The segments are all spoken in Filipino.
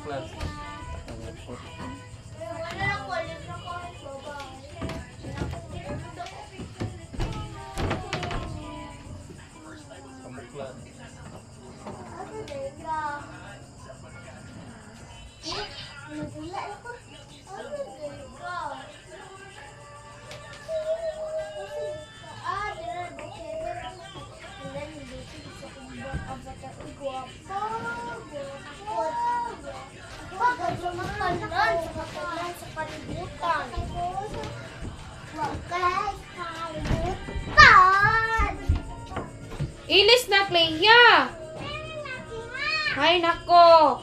Kamuklat. Kamuklat. Ilis na, Clea! Ay, nako!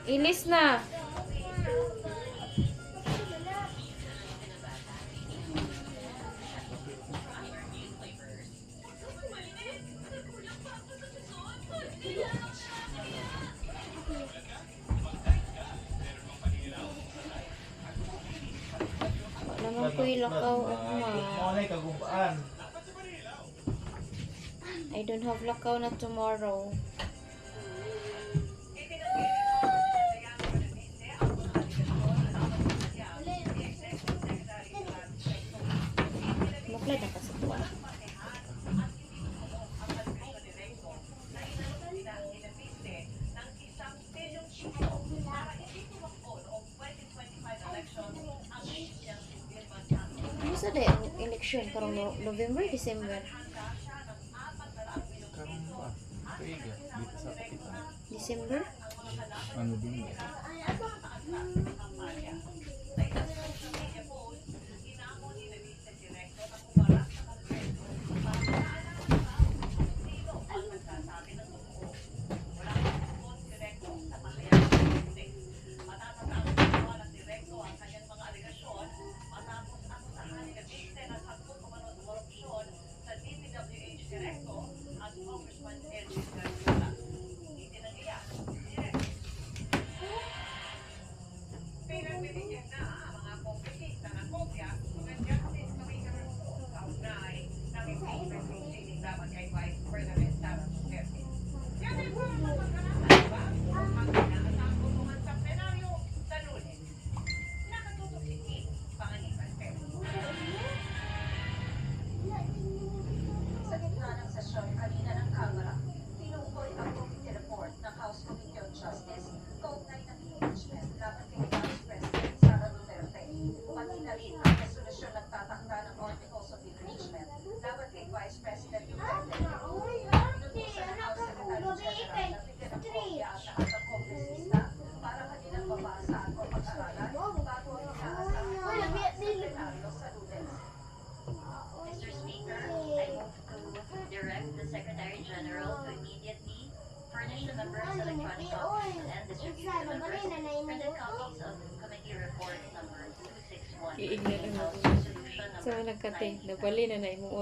Ilis na. Naman ko ilakaw ugma. Malay kagumpaan. I don't have lakaw na tomorrow. Maklad na ka sa tuwa. Ano sa day ang election? Karong November, December? Karong ba? Kaiga. Dito sa kapitan. December? Ano din ba? Iignan mo. Sa nagkate, nabali na na imuot.